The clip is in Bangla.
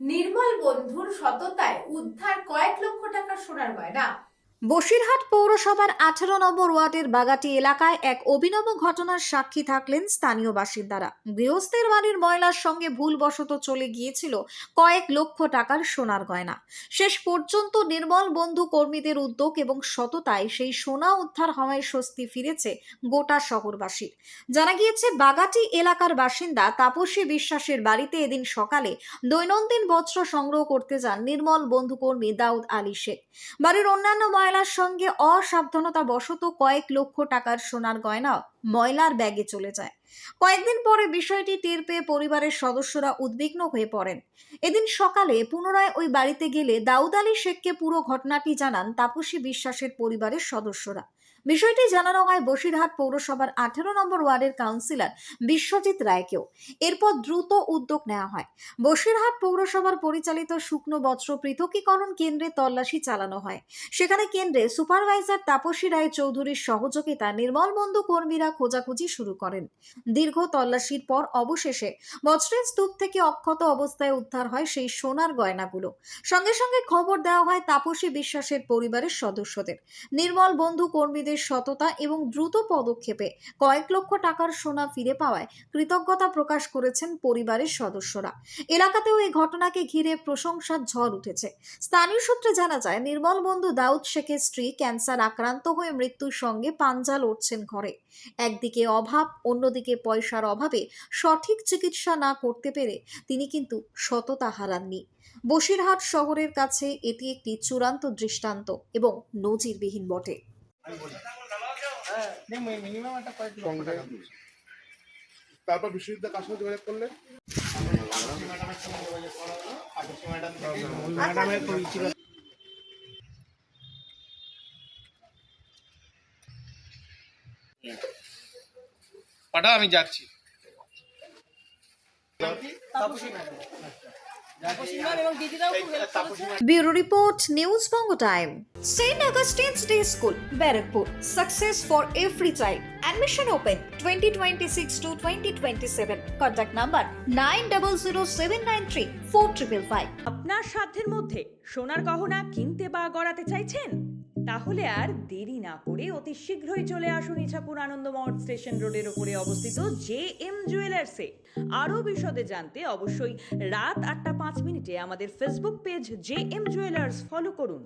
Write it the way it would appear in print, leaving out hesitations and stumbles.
নির্মল বন্ধুর সততায় উদ্ধার কয়েক লক্ষ টাকার সোনার গয়না। বসিরহাট পৌরসভার 18 নম্বর ওয়ার্ডের বাগাটি এলাকায় এক অভিনব ঘটনার সাক্ষী থাকলেন স্থানীয় বাসিন্দারা। গৃহস্থের বাড়ির ময়লার সঙ্গে ভুলবশত চলে গিয়েছিল কয়েক লক্ষ টাকার সোনার গয়না। শেষ পর্যন্ত নির্মল বন্ধু কর্মীদের উদ্যোগ এবং সততায় সেই সোনা উদ্ধার হওয়ায় স্বস্তি ফিরেছে গোটা শহরবাসীর। জানা গিয়েছে, বাগাটি এলাকার বাসিন্দা তাপসী বিশ্বাসের বাড়িতে এদিন সকালে দৈনন্দিন বস্ত্র সংগ্রহ করতে যান নির্মল বন্ধু কর্মী দাউদ আলী শেখ। বাড়ির অন্যান্য ময়লার সঙ্গে অসাবধানতা বশত কয়েক লক্ষ টাকার সোনার গয়না ময়লার ব্যাগে চলে যায়। কয়েকদিন পরে বিষয়টি টের পেয়ে পরিবারের সদস্যরা উদ্বিগ্ন হয়ে পড়েন। এদিন সকালে পুনরায় ওই বাড়িতে গেলে দাউদ আলী শেখকে পুরো ঘটনাটি জানান তাপসী বিশ্বাসের পরিবারের সদস্যরা। বিষয়টি জানানো হয় বসিরহাট পৌরসভার 18 নম্বর ওয়ার্ডের কাউন্সিলর বিশ্বজিৎ রায়কেও। এরপর দ্রুত উদ্যোগ নেওয়া হয়। বসিরহাট পৌরসভার পরিচালিত শুকনো বস্ত্র পৃথকীকরণ কেন্দ্রে তল্লাশি চালানো হয়। সেখানে কেন্দ্রে সুপারভাইজার তাপসী রায় চৌধুরীর সহযোগিতা নির্মল বন্ধু কর্মীরা খোঁজাখুঁজি শুরু করেন। দীর্ঘ তল্লাশির পর অবশেষে বস্ত্রের স্তূপ থেকে অক্ষত অবস্থায় উদ্ধার হয় সেই সোনার গয়নাগুলো। সঙ্গে সঙ্গে খবর দেওয়া হয় তাপসী বিশ্বাসের পরিবারের সদস্যদের। নির্মল বন্ধু কর্মীদের সততা এবং দ্রুত পদক্ষেপে কয়েক লক্ষ টাকার সোনা ফিরে পাওয়ায় কৃতজ্ঞতা প্রকাশ করেছেন পরিবারের সদস্যরা। এলাকাতেও এই ঘটনাকে ঘিরে প্রশংসার ঝড় উঠেছে। স্থানীয় সূত্রে জানা যায়, নির্মল বন্ধু দাউদ শেখের স্ত্রী ক্যান্সার আক্রান্ত হয়ে মৃত্যুর সঙ্গে পাঞ্জা লড়ছেন ঘরে। একদিকে অভাব, অন্যদিকে পয়সার অভাবে সঠিক চিকিৎসা না করতে পেরে তিনি কিন্তু সততা হারাননি। বসিরহাট শহরের কাছে এটি একটি চূড়ান্ত দৃষ্টান্ত এবং নজিরবিহীন বটে। তারপর বিশ্বজিৎ কার সঙ্গে যোগাযোগ করলেন? পাঠা, আমি যাচ্ছি। Bureau Report, News Bongo Time. St. Augustine's Day School, Barakpur. Success for every child. Admission open 2026 to 2027. Contact number 9007934555. আপনার সাধ্যের মধ্যে সোনার গহনা কিনতে বা গড়াতে চাইছেন? তাহলে আর দেরি না করে অতি শীঘ্রই চলে আসুন ইছাপুর আনন্দমঠ স্টেশন রোডের উপরে অবস্থিত JM জুয়েলার্সে। আরও বিশদে জানতে অবশ্যই রাত 8টা 5 মিনিটে আমাদের Facebook page JM jewellers follow করুন।